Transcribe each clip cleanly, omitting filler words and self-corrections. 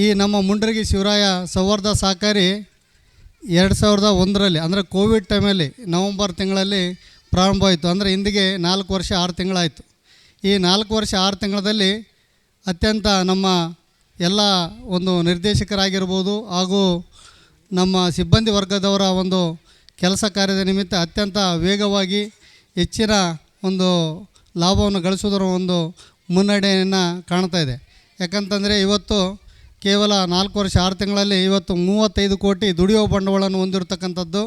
ಈ ನಮ್ಮ ಮುಂಡ್ರಗಿ ಶಿವರಾಯ ಸಂವರ್ಧ ಸಹಕಾರಿ 2001ರಲ್ಲಿ ಅಂದರೆ ಕೋವಿಡ್ ಟೈಮಲ್ಲಿ ನವಂಬರ್ ತಿಂಗಳಲ್ಲಿ ಪ್ರಾರಂಭ ಆಯಿತು. ಅಂದರೆ ಇಂದಿಗೆ 4 ವರ್ಷ 6 ತಿಂಗಳಾಯಿತು. ಈ 4 ವರ್ಷ 6 ತಿಂಗಳಲ್ಲಿ ಅತ್ಯಂತ ನಮ್ಮ ಎಲ್ಲ ಒಂದು ನಿರ್ದೇಶಕರಾಗಿರ್ಬೋದು ಹಾಗೂ ನಮ್ಮ ಸಿಬ್ಬಂದಿ ವರ್ಗದವರ ಒಂದು ಕೆಲಸ ಕಾರ್ಯದ ನಿಮಿತ್ತ ಅತ್ಯಂತ ವೇಗವಾಗಿ ಹೆಚ್ಚಿನ ಒಂದು ಲಾಭವನ್ನು ಗಳಿಸುವುದರ ಒಂದು ಮುನ್ನಡೆಯನ್ನು ಕಾಣ್ತಾ ಇದೆ. ಯಾಕಂತಂದರೆ ಇವತ್ತು ಕೇವಲ 4 ವರ್ಷ 6 ತಿಂಗಳಲ್ಲಿ ಇವತ್ತು 35 ಕೋಟಿ ದುಡಿಯುವ ಬಂಡವಾಳವನ್ನು ಹೊಂದಿರತಕ್ಕಂಥದ್ದು,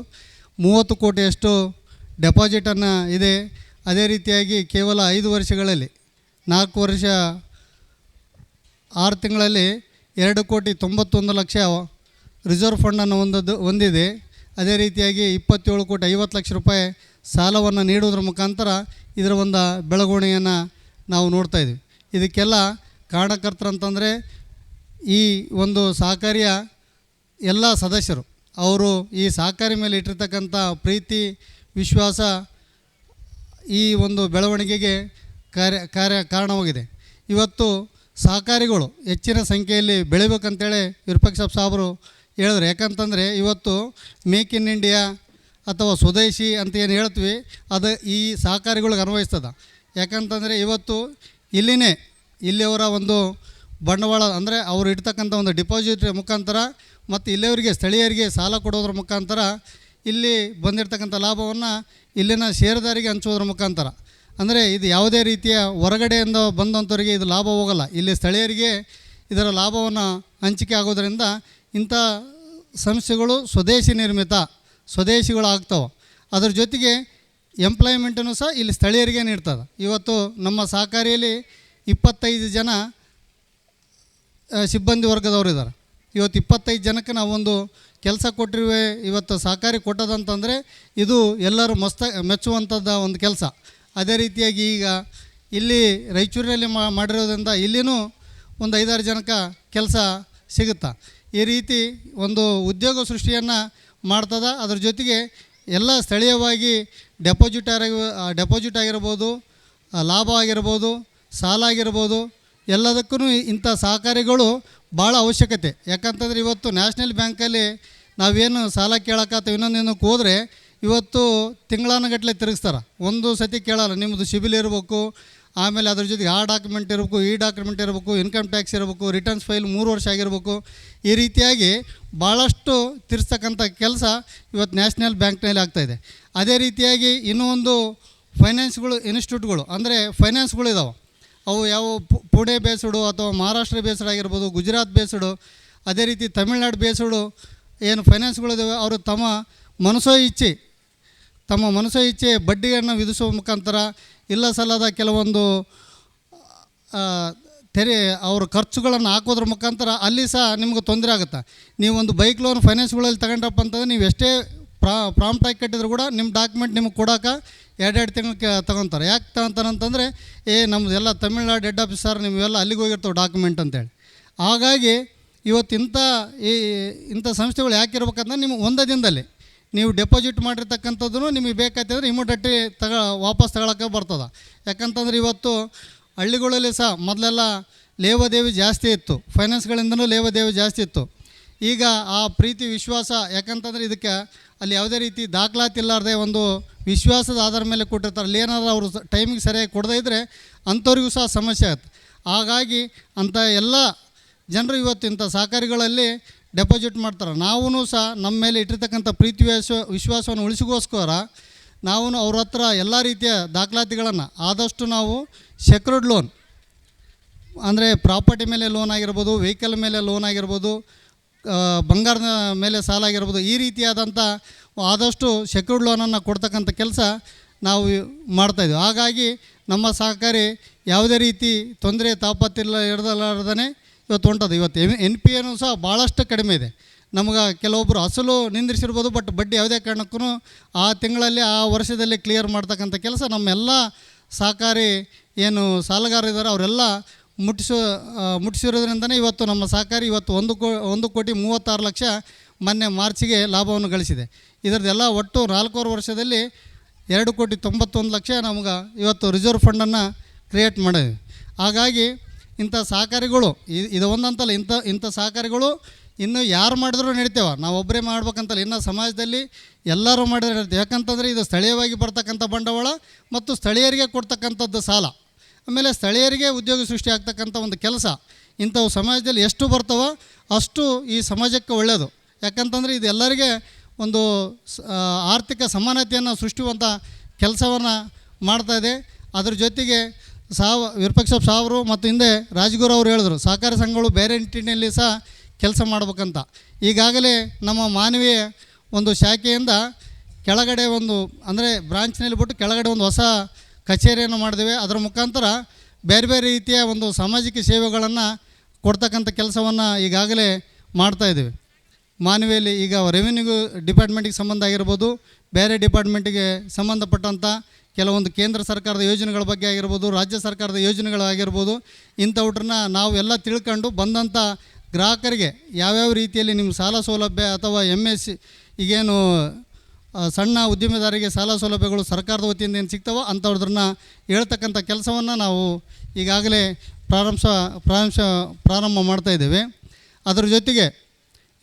30 ಕೋಟಿಯಷ್ಟು ಡೆಪಾಸಿಟನ್ನು ಇದೆ. ಅದೇ ರೀತಿಯಾಗಿ ಕೇವಲ 5 ವರ್ಷಗಳಲ್ಲಿ 4 ವರ್ಷ 6 ತಿಂಗಳಲ್ಲಿ 2,91,00,000 ರಿಸರ್ವ್ ಫಂಡನ್ನು ಹೊಂದಿದೆ. ಅದೇ ರೀತಿಯಾಗಿ 27,50,00,000 ರೂಪಾಯಿ ಸಾಲವನ್ನು ನೀಡುವುದರ ಮುಖಾಂತರ ಇದರ ಒಂದು ಬೆಳವಣಿಗೆಯನ್ನು ನಾವು ನೋಡ್ತಾಯಿದ್ವಿ. ಇದಕ್ಕೆಲ್ಲ ಕಾರಣಕರ್ತರಂತಂದರೆ ಈ ಒಂದು ಸಹಕಾರಿಯ ಎಲ್ಲ ಸದಸ್ಯರು, ಅವರು ಈ ಸಹಕಾರಿ ಮೇಲೆ ಇಟ್ಟಿರ್ತಕ್ಕಂಥ ಪ್ರೀತಿ ವಿಶ್ವಾಸ ಈ ಒಂದು ಬೆಳವಣಿಗೆಗೆ ಕಾರಣವಾಗಿದೆ. ಇವತ್ತು ಸಹಕಾರಿಗಳು ಹೆಚ್ಚಿನ ಸಂಖ್ಯೆಯಲ್ಲಿ ಬೆಳಿಬೇಕಂತೇಳಿ ವಿರೂಪಾಕ್ಷ ಸಾಹೇಬರು ಹೇಳಿದ್ರು. ಯಾಕಂತಂದರೆ ಇವತ್ತು ಮೇಕ್ ಇನ್ ಇಂಡಿಯಾ ಅಥವಾ ಸ್ವದೇಶಿ ಅಂತ ಏನು ಹೇಳ್ತೀವಿ ಅದು ಈ ಸಹಕಾರಿಗಳಿಗೆ ಅನ್ವಯಿಸ್ತದೆ. ಯಾಕಂತಂದರೆ ಇವತ್ತು ಇಲ್ಲಿಯವರ ಒಂದು ಬಂಡವಾಳ ಅಂದರೆ ಅವರು ಇಡ್ತಕ್ಕಂಥ ಒಂದು ಡಿಪಾಸಿಟ್ ಮುಖಾಂತರ ಮತ್ತು ಇಲ್ಲಿಯವರಿಗೆ ಸ್ಥಳೀಯರಿಗೆ ಸಾಲ ಕೊಡೋದ್ರ ಮುಖಾಂತರ ಇಲ್ಲಿ ಬಂದಿರತಕ್ಕಂಥ ಲಾಭವನ್ನು ಇಲ್ಲಿನ ಷೇರುದಾರಿಗೆ ಹಂಚೋದ್ರ ಮುಖಾಂತರ, ಅಂದರೆ ಇದು ಯಾವುದೇ ರೀತಿಯ ಹೊರಗಡೆಯಿಂದ ಬಂದಂಥವರಿಗೆ ಇದು ಲಾಭ ಹೋಗಲ್ಲ, ಇಲ್ಲಿ ಸ್ಥಳೀಯರಿಗೆ ಇದರ ಲಾಭವನ್ನು ಹಂಚಿಕೆ ಆಗೋದರಿಂದ ಇಂಥ ಸಂಸ್ಥೆಗಳು ಸ್ವದೇಶಿ ನಿರ್ಮಿತ ಸ್ವದೇಶಿಗಳು ಆಗ್ತವೆ. ಅದರ ಜೊತೆಗೆ ಎಂಪ್ಲಾಯ್ಮೆಂಟನ್ನು ಸಹ ಇಲ್ಲಿ ಸ್ಥಳೀಯರಿಗೆ ನೀಡ್ತದೆ. ಇವತ್ತು ನಮ್ಮ ಸಹಕಾರಿಯಲ್ಲಿ 25 ಜನ ಸಿಬ್ಬಂದಿ ವರ್ಗದವರು ಇದ್ದಾರೆ. ಇವತ್ತು 25 ಜನಕ್ಕೆ ನಾವೊಂದು ಕೆಲಸ ಕೊಟ್ಟಿರುವೆ. ಇವತ್ತು ಸಹಕಾರಿ ಕೊಟ್ಟದಂತಂದರೆ ಇದು ಎಲ್ಲರೂ ಮೆಚ್ಚುವಂಥದ್ದು ಒಂದು ಕೆಲಸ. ಅದೇ ರೀತಿಯಾಗಿ ಈಗ ಇಲ್ಲಿ ರಾಯಚೂರಿನಲ್ಲಿ ಮಾಡಿರೋದ್ರಿಂದ ಇಲ್ಲಿನೂ ಒಂದು 5-6 ಜನಕ್ಕೆ ಕೆಲಸ ಸಿಗುತ್ತಾ. ಈ ರೀತಿ ಒಂದು ಉದ್ಯೋಗ ಸೃಷ್ಟಿಯನ್ನು ಮಾಡ್ತದೆ. ಅದ್ರ ಜೊತೆಗೆ ಎಲ್ಲ ಸ್ಥಳೀಯವಾಗಿ ಡೆಪಾಸಿಟ್ ಆಗಿರ್ಬೋದು, ಲಾಭ ಆಗಿರ್ಬೋದು, ಸಾಲ ಆಗಿರ್ಬೋದು, ಎಲ್ಲದಕ್ಕೂ ಇಂಥ ಸಹಕಾರಿಗಳು ಭಾಳ ಅವಶ್ಯಕತೆ. ಯಾಕಂತಂದರೆ ಇವತ್ತು ನ್ಯಾಷನಲ್ ಬ್ಯಾಂಕಲ್ಲಿ ನಾವೇನು ಸಾಲ ಕೇಳೋಕ್ಕಾಗ್ತವೆ ಇನ್ನೊಂದೇನಕ್ಕೆ ಹೋದರೆ ಇವತ್ತು ತಿಂಗಳಾನುಗಟ್ಟಲೆ ತಿರುಗಿಸ್ತಾರೆ. ಒಂದು ಸತಿ ಕೇಳಲ್ಲ, ನಿಮ್ಮದು ಸಿಬಿಲ್ ಇರಬೇಕು, ಆಮೇಲೆ ಅದ್ರ ಜೊತೆಗೆ ಆ ಡಾಕ್ಯುಮೆಂಟ್ ಇರಬೇಕು, ಈ ಡಾಕ್ಯುಮೆಂಟ್ ಇರಬೇಕು, ಇನ್ಕಮ್ ಟ್ಯಾಕ್ಸ್ ಇರಬೇಕು, ರಿಟರ್ನ್ಸ್ ಫೈಲ್ 3 ವರ್ಷ ಆಗಿರಬೇಕು. ಈ ರೀತಿಯಾಗಿ ಭಾಳಷ್ಟು ತಿರ್ಸ್ತಕ್ಕಂಥ ಕೆಲಸ ಇವತ್ತು ನ್ಯಾಷನಲ್ ಬ್ಯಾಂಕ್ನಲ್ಲಿ ಆಗ್ತಾಯಿದೆ. ಅದೇ ರೀತಿಯಾಗಿ ಇನ್ನೂ ಒಂದು ಇನ್ಸ್ಟಿಟ್ಯೂಟ್ಗಳು ಅಂದರೆ ಫೈನಾನ್ಸ್ಗಳು ಇದ್ದಾವೆ. ಅವು ಯಾವ ಪುಣೆ ಬೇಸ್ಡು ಅಥವಾ ಮಹಾರಾಷ್ಟ್ರ ಬೇಸ್ಡ್ ಆಗಿರ್ಬೋದು, ಗುಜರಾತ್ ಬೇಸ್ಡು, ಅದೇ ರೀತಿ ತಮಿಳ್ನಾಡು ಬೇಸ್ಡು ಏನು ಫೈನಾನ್ಸ್ಗಳಿದ್ದಾವೆ, ಅವರು ತಮ್ಮ ಮನಸೋ ಇಚ್ಛೆ ಬಡ್ಡಿಯನ್ನು ವಿಧಿಸುವ ಮುಖಾಂತರ ಇಲ್ಲ ಸಲ್ಲದ ಕೆಲವೊಂದು ಅವ್ರ ಖರ್ಚುಗಳನ್ನು ಹಾಕೋದ್ರ ಮುಖಾಂತರ ಅಲ್ಲಿ ಸಹ ನಿಮ್ಗೆ ತೊಂದರೆ ಆಗುತ್ತೆ. ನೀವೊಂದು ಬೈಕ್ ಲೋನ್ ಫೈನಾನ್ಸ್ಗಳಲ್ಲಿ ತಗೊಂಡ್ರಪ್ಪ ಅಂತಂದರೆ ನೀವು ಎಷ್ಟೇ ಪ್ರಾಂಪ್ಟಾಗಿ ಕಟ್ಟಿದ್ರು ಕೂಡ ನಿಮ್ಮ ಡಾಕ್ಯುಮೆಂಟ್ ನಿಮಗೆ ಕೊಡೋಕೆ 2 ತಿಂಗಳಿಗೆ ತಗೊತಾರೆ. ಯಾಕೆ ತಗೊಂತಾರಂತಂದರೆ ನಮ್ಮದೆಲ್ಲ ತಮಿಳ್ನಾಡು ಹೆಡ್ ಆಫೀಸರ್ ನಿಮಗೆಲ್ಲ ಅಲ್ಲಿಗೆ ಹೋಗಿರ್ತವೆ ಡಾಕ್ಯುಮೆಂಟ್ ಅಂತೇಳಿ. ಹಾಗಾಗಿ ಇವತ್ತು ಇಂಥ ಸಂಸ್ಥೆಗಳು ಯಾಕಿರ್ಬೇಕಂದ್ರೆ ನಿಮಗೆ ಒಂದೇ ದಿನದಲ್ಲಿ ನೀವು ಡೆಪಾಸಿಟ್ ಮಾಡಿರ್ತಕ್ಕಂಥದ್ದು ನಿಮಗೆ ಬೇಕಾಯ್ತಂದ್ರೆ ಇಮಿಡಿಯೇಟ್ಲಿ ವಾಪಸ್ ತಗೊಳಕ್ಕೆ ಬರ್ತದೆ. ಯಾಕಂತಂದ್ರೆ ಇವತ್ತು ಹಳ್ಳಿಗಳಲ್ಲಿ ಸಹ ಮೊದಲೆಲ್ಲ ಲೇವಾದೇವಿ ಜಾಸ್ತಿ ಇತ್ತು, ಫೈನಾನ್ಸ್ಗಳಿಂದನೂ ಲೇವಾದೇವಿ ಜಾಸ್ತಿ ಇತ್ತು. ಈಗ ಆ ಪ್ರೀತಿ ವಿಶ್ವಾಸ, ಯಾಕಂತಂದರೆ ಇದಕ್ಕೆ ಅಲ್ಲಿ ಯಾವುದೇ ರೀತಿ ದಾಖಲಾತಿ ಇಲ್ಲಾರ್ದೆ ಒಂದು ವಿಶ್ವಾಸದ ಆಧಾರ ಮೇಲೆ ಕೊಟ್ಟಿರ್ತಾರೆ. ಅಲ್ಲಿ ಏನಾದರೂ ಅವರು ಟೈಮಿಗೆ ಸರಿಯಾಗಿ ಕೊಡದೇ ಇದ್ದರೆ ಅಂಥವ್ರಿಗೂ ಸಹ ಸಮಸ್ಯೆ ಆಗುತ್ತೆ. ಹಾಗಾಗಿ ಅಂಥ ಎಲ್ಲ ಜನರು ಇವತ್ತು ಇಂಥ ಸಹಕಾರಿಗಳಲ್ಲಿ ಡೆಪಾಸಿಟ್ ಮಾಡ್ತಾರೆ. ನಾವೂ ಸಹ ನಮ್ಮ ಮೇಲೆ ಇಟ್ಟಿರ್ತಕ್ಕಂಥ ಪ್ರೀತಿ ವಿಶ್ವಾಸವನ್ನು ಉಳಿಸಿಗೋಸ್ಕರ ನಾವು ಅವ್ರ ಹತ್ರ ಎಲ್ಲ ರೀತಿಯ ದಾಖಲಾತಿಗಳನ್ನು ಆದಷ್ಟು ನಾವು ಸೆಕ್ಯೂರ್ಡ್ ಲೋನ್ ಅಂದರೆ ಪ್ರಾಪರ್ಟಿ ಮೇಲೆ ಲೋನ್ ಆಗಿರ್ಬೋದು, ವೆಹಿಕಲ್ ಮೇಲೆ ಲೋನ್ ಆಗಿರ್ಬೋದು, ಬಂಗಾರದ ಮೇಲೆ ಸಾಲ ಆಗಿರ್ಬೋದು, ಈ ರೀತಿಯಾದಂಥ ಆದಷ್ಟು ಸೆಕ್ಯೂರ್ಡ್ ಲೋನನ್ನು ಕೊಡ್ತಕ್ಕಂಥ ಕೆಲಸ ನಾವು ಮಾಡ್ತಾಯಿದ್ವಿ. ಹಾಗಾಗಿ ನಮ್ಮ ಸಹಕಾರಿ ಯಾವುದೇ ರೀತಿ ತೊಂದರೆ ಇರಲಾರ್ದೇ ಇವತ್ತು ಹೊಂಟದು. ಇವತ್ತು NPA ಸಹ ಭಾಳಷ್ಟು ಕಡಿಮೆ ಇದೆ. ನಮಗೆ ಕೆಲವೊಬ್ಬರು ಅಸಲು ನಿಂದಿರಿಸಿರ್ಬೋದು, ಬಟ್ ಬಡ್ಡಿ ಯಾವುದೇ ಕಾರಣಕ್ಕೂ ಆ ತಿಂಗಳಲ್ಲಿ ಆ ವರ್ಷದಲ್ಲಿ ಕ್ಲಿಯರ್ ಮಾಡ್ತಕ್ಕಂಥ ಕೆಲಸ ನಮ್ಮೆಲ್ಲ ಸಹಕಾರಿ ಏನು ಸಾಲಗಾರರಿದ್ದಾರೆ ಅವರೆಲ್ಲ ಮುಟ್ಟಿಸಿರೋದ್ರಿಂದನೇ ಇವತ್ತು ನಮ್ಮ ಸಹಕಾರಿ ಇವತ್ತು 1,36,00,000 ಮೊನ್ನೆ ಮಾರ್ಚಿಗೆ ಲಾಭವನ್ನು ಗಳಿಸಿದೆ. ಇದರದ್ದೆಲ್ಲ ಒಟ್ಟು 4 ವರ್ಷದಲ್ಲಿ 2,91,00,000 ನಮ್ಗೆ ಇವತ್ತು ರಿಸರ್ವ್ ಫಂಡನ್ನು ಕ್ರಿಯೇಟ್ ಮಾಡಿದ್ವಿ. ಹಾಗಾಗಿ ಇಂಥ ಸಹಕಾರಿಗಳು ಇದು ಒಂದಂತಲ್ಲ, ಇಂಥ ಸಹಕಾರಿಗಳು ಇನ್ನು ಯಾರು ಮಾಡಿದ್ರೂ ನಡೀತೇವೆ, ನಾವು ಒಬ್ಬರೇ ಮಾಡ್ಬೇಕಂತಲ್ಲ, ಇನ್ನು ಸಮಾಜದಲ್ಲಿ ಎಲ್ಲರೂ ಮಾಡಿದ್ರೆ ನಡೀತೇವೆ. ಯಾಕಂತಂದರೆ ಇದು ಸ್ಥಳೀಯವಾಗಿ ಬರ್ತಕ್ಕಂಥ ಬಂಡವಾಳ ಮತ್ತು ಸ್ಥಳೀಯರಿಗೆ ಕೊಡ್ತಕ್ಕಂಥದ್ದು ಸಾಲ, ಆಮೇಲೆ ಸ್ಥಳೀಯರಿಗೆ ಉದ್ಯೋಗ ಸೃಷ್ಟಿ ಆಗ್ತಕ್ಕಂಥ ಒಂದು ಕೆಲಸ. ಇಂಥವು ಸಮಾಜದಲ್ಲಿ ಎಷ್ಟು ಬರ್ತಾವೋ ಅಷ್ಟು ಈ ಸಮಾಜಕ್ಕೆ ಒಳ್ಳೆಯದು. ಯಾಕಂತಂದರೆ ಇದು ಎಲ್ಲರಿಗೆ ಒಂದು ಆರ್ಥಿಕ ಸಮಾನತೆಯನ್ನು ಸೃಷ್ಟಿಸುವಂಥ ಕೆಲಸವನ್ನು ಮಾಡ್ತಾಯಿದೆ. ಅದ್ರ ಜೊತೆಗೆ ವಿರೂಪಾಕ್ಷ ಸಾವರು ಮತ್ತು ಹಿಂದೆ ರಾಜಗುರು ಅವರು ಹೇಳಿದ್ರು, ಸಹಕಾರಿ ಸಂಘಗಳು ಬೇರೆ ನಿಟ್ಟಿನಲ್ಲಿ ಸಹ ಕೆಲಸ ಮಾಡ್ಬೇಕಂತ. ಈಗಾಗಲೇ ನಮ್ಮ ಮಾನವೀಯ ಒಂದು ಶಾಖೆಯಿಂದ ಕೆಳಗಡೆ ಒಂದು ಅಂದರೆ ಬ್ರಾಂಚ್ನಲ್ಲಿ ಬಿಟ್ಟು ಕೆಳಗಡೆ ಒಂದು ಹೊಸ ಕಚೇರಿಯನ್ನು ಮಾಡಿದ್ದೇವೆ. ಅದರ ಮುಖಾಂತರ ಬೇರೆ ಬೇರೆ ರೀತಿಯ ಒಂದು ಸಾಮಾಜಿಕ ಸೇವೆಗಳನ್ನು ಕೊಡ್ತಕ್ಕಂಥ ಕೆಲಸವನ್ನು ಈಗಾಗಲೇ ಮಾಡ್ತಾಯಿದ್ದೇವೆ. ಮಾನವಿಯಲ್ಲಿ ಈಗ ರೆವಿನ್ಯೂ ಡಿಪಾರ್ಟ್ಮೆಂಟಿಗೆ ಸಂಬಂಧ ಆಗಿರ್ಬೋದು, ಬೇರೆ ಡಿಪಾರ್ಟ್ಮೆಂಟಿಗೆ ಸಂಬಂಧಪಟ್ಟಂಥ ಕೆಲವೊಂದು ಕೇಂದ್ರ ಸರ್ಕಾರದ ಯೋಜನೆಗಳ ಬಗ್ಗೆ ಆಗಿರ್ಬೋದು, ರಾಜ್ಯ ಸರ್ಕಾರದ ಯೋಜನೆಗಳಾಗಿರ್ಬೋದು, ಇಂಥವ್ರನ್ನ ನಾವು ಎಲ್ಲ ತಿಳ್ಕೊಂಡು ಬಂದಂಥ ಗ್ರಾಹಕರಿಗೆ ಯಾವ್ಯಾವ ರೀತಿಯಲ್ಲಿ ನಿಮ್ಮ ಸಾಲ ಸೌಲಭ್ಯ ಅಥವಾ MSc ಈಗೇನು ಸಣ್ಣ ಉದ್ಯಮಿದಾರರಿಗೆ ಸಾಲ ಸೌಲಭ್ಯಗಳು ಸರ್ಕಾರದ ವತಿಯಿಂದ ಏನು ಸಿಗ್ತಾವೋ ಅಂಥವ್ರನ್ನ ಹೇಳ್ತಕ್ಕಂಥ ಕೆಲಸವನ್ನು ನಾವು ಈಗಾಗಲೇ ಪ್ರಾರಂಭ ಮಾಡ್ತಾಯಿದ್ದೇವೆ. ಅದರ ಜೊತೆಗೆ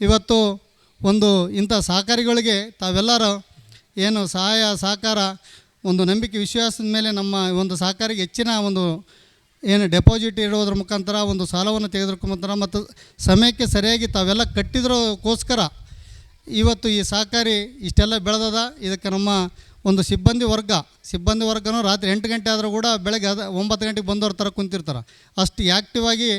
ಇವತ್ತು ಒಂದು ಇಂಥ ಸಹಕಾರಿಗಳಿಗೆ ತಾವೆಲ್ಲರೂ ಏನು ಸಹಾಯ ಸಹಕಾರ ಒಂದು ನಂಬಿಕೆ ವಿಶ್ವಾಸದ ಮೇಲೆ ನಮ್ಮ ಒಂದು ಸಹಕಾರಿಗೆ ಹೆಚ್ಚಿನ ಒಂದು ಏನು ಡೆಪಾಸಿಟ್ ಇರೋದ್ರ ಮುಖಾಂತರ ಒಂದು ಸಾಲವನ್ನು ತೆಗೆದುಕೊಳ್ಳೋ ಮುಖಾಂತರ ಮತ್ತು ಸಮಯಕ್ಕೆ ಸರಿಯಾಗಿ ತಾವೆಲ್ಲ ಕಟ್ಟಿದ್ರೋಕ್ಕೋಸ್ಕರ ಇವತ್ತು ಈ ಸಹಕಾರಿ ಇಷ್ಟೆಲ್ಲ ಬೆಳೆದದ. ಇದಕ್ಕೆ ನಮ್ಮ ಒಂದು ಸಿಬ್ಬಂದಿ ವರ್ಗನೂ ರಾತ್ರಿ 8 ಗಂಟೆ ಆದರೂ ಕೂಡ ಬೆಳಗ್ಗೆ 9 ಗಂಟೆಗೆ ಬಂದವ್ರ ಥರ ಕುಂತಿರ್ತಾರೆ. ಅಷ್ಟು ಆ್ಯಕ್ಟಿವ್ ಆಗಿ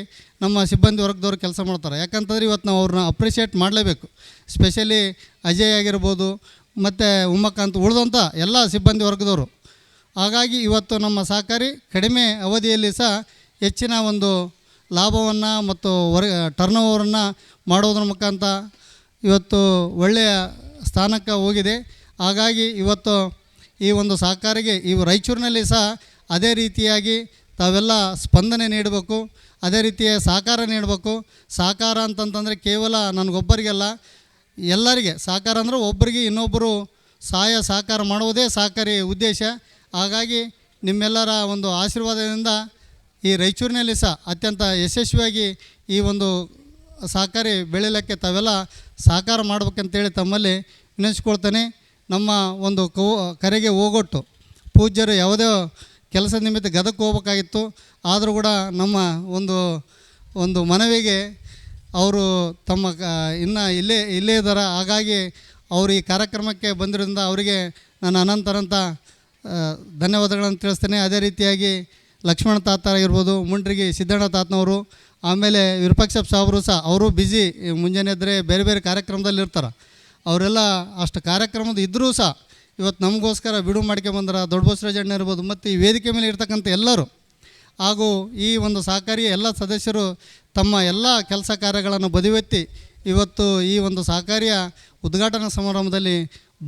ನಮ್ಮ ಸಿಬ್ಬಂದಿ ವರ್ಗದವ್ರು ಕೆಲಸ ಮಾಡ್ತಾರೆ. ಯಾಕಂತಂದ್ರೆ ಇವತ್ತು ನಾವು ಅವ್ರನ್ನ ಅಪ್ರಿಷಿಯೇಟ್ ಮಾಡಲೇಬೇಕು. ಸ್ಪೆಷಲಿ ಅಜಯ್ ಆಗಿರ್ಬೋದು ಮತ್ತು ಉಮಾಕಾಂತ್ ಉಳಿದಂಥ ಎಲ್ಲ ಸಿಬ್ಬಂದಿ ವರ್ಗದವರು. ಹಾಗಾಗಿ ಇವತ್ತು ನಮ್ಮ ಸಹಕಾರಿ ಕಡಿಮೆ ಅವಧಿಯಲ್ಲಿ ಸಹ ಹೆಚ್ಚಿನ ಒಂದು ಲಾಭವನ್ನು ಮತ್ತು ಟರ್ನ್ ಓವರನ್ನು ಮಾಡೋದ್ರ ಮುಖಾಂತರ ಇವತ್ತು ಒಳ್ಳೆಯ ಸ್ಥಾನಕ್ಕೆ ಹೋಗಿದೆ. ಹಾಗಾಗಿ ಇವತ್ತು ಈ ಒಂದು ಸಹಕಾರಿಗೆ ರಾಯಚೂರಿನಲ್ಲಿ ಸಹ ಅದೇ ರೀತಿಯಾಗಿ ತಾವೆಲ್ಲ ಸ್ಪಂದನೆ ನೀಡಬೇಕು, ಅದೇ ರೀತಿಯ ಸಹಕಾರ ನೀಡಬೇಕು. ಸಹಕಾರ ಅಂತಂತಂದರೆ ಕೇವಲ ನನಗೊಬ್ಬರಿಗೆಲ್ಲ, ಎಲ್ಲರಿಗೆ ಸಹಕಾರ ಅಂದರೆ ಒಬ್ಬರಿಗೆ ಇನ್ನೊಬ್ಬರು ಸಹಕಾರ ಮಾಡುವುದೇ ಸಹಕಾರಿ ಉದ್ದೇಶ. ಹಾಗಾಗಿ ನಿಮ್ಮೆಲ್ಲರ ಒಂದು ಆಶೀರ್ವಾದದಿಂದ ಈ ರಾಯಚೂರಿನಲ್ಲಿ ಸಹ ಅತ್ಯಂತ ಯಶಸ್ವಿಯಾಗಿ ಈ ಒಂದು ಸಹಕಾರಿ ಬೆಳೀಲಿಕ್ಕೆ ತಾವೆಲ್ಲ ಸಹಕಾರ ಮಾಡ್ಬೇಕಂತೇಳಿ ತಮ್ಮಲ್ಲಿ ವಿನಂತಿಸ್ಕೊಳ್ತೇನೆ. ನಮ್ಮ ಒಂದು ಕರೆಗೆ ಹೋಗೊಟ್ಟು ಪೂಜ್ಯರು ಯಾವುದೇ ಕೆಲಸ ನಿಮಿತ್ತ ಗದಕ್ಕೆ ಹೋಗ್ಬೇಕಾಗಿತ್ತು, ಆದರೂ ಕೂಡ ನಮ್ಮ ಒಂದು ಮನವಿಗೆ ಅವರು ತಮ್ಮ ಇನ್ನು ಇಲ್ಲೇ ಇದ್ದಾರೆ. ಹಾಗಾಗಿ ಅವರು ಈ ಕಾರ್ಯಕ್ರಮಕ್ಕೆ ಬಂದಿರೋದ್ರಿಂದ ಅವರಿಗೆ ನಾನು ಅನಂತ ಧನ್ಯವಾದಗಳನ್ನು ತಿಳಿಸ್ತೇನೆ. ಅದೇ ರೀತಿಯಾಗಿ ಲಕ್ಷ್ಮಣ ತಾತ ಇರ್ಬೋದು, ಮುಂಡ್ರಿಗೆ ಸಿದ್ದಣ್ಣ ತಾತನವರು, ಆಮೇಲೆ ವಿರೂಪಾಕ್ಷ ಸಾವರು ಸಹ ಅವರು ಬ್ಯುಸಿ, ಮುಂಜಾನೆ ಎದ್ದರೆ ಬೇರೆ ಬೇರೆ ಕಾರ್ಯಕ್ರಮದಲ್ಲಿ ಇರ್ತಾರೆ. ಅವರೆಲ್ಲ ಅಷ್ಟು ಕಾರ್ಯಕ್ರಮದ ಇದ್ದರೂ ಸಹ ಇವತ್ತು ನಮಗೋಸ್ಕರ ಬಿಡುವು ಮಾಡ್ಕೊಂಬಂದ್ರೆ ದೊಡ್ಡ ಬಸವರಾಜಣ್ಣ ಇರ್ಬೋದು ಮತ್ತು ಈ ವೇದಿಕೆ ಮೇಲೆ ಇರ್ತಕ್ಕಂಥ ಎಲ್ಲರೂ ಹಾಗೂ ಈ ಒಂದು ಸಹಕಾರಿಯ ಎಲ್ಲ ಸದಸ್ಯರು ತಮ್ಮ ಎಲ್ಲ ಕೆಲಸ ಕಾರ್ಯಗಳನ್ನು ಬದಿವೆತ್ತಿ ಇವತ್ತು ಈ ಒಂದು ಸಹಕಾರಿಯ ಉದ್ಘಾಟನಾ ಸಮಾರಂಭದಲ್ಲಿ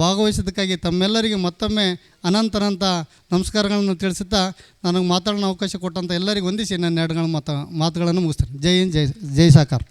ಭಾಗವಹಿಸಿದ್ದಕ್ಕಾಗಿ ತಮ್ಮೆಲ್ಲರಿಗೆ ಮತ್ತೊಮ್ಮೆ ಅನಂತ ನಮಸ್ಕಾರಗಳನ್ನು ತಿಳಿಸುತ್ತಾ ನನಗೆ ಮಾತಾಡೋಣ ಅವಕಾಶ ಕೊಟ್ಟಂಥ ಎಲ್ಲರಿಗೂ ವಂದಿಸಿ ನನ್ನ 2 ಮಾತುಗಳನ್ನು ಮುಗಿಸ್ತೇನೆ. ಜೈ ಹಿಂದ್, ಜೈ ಸಹಕಾರ.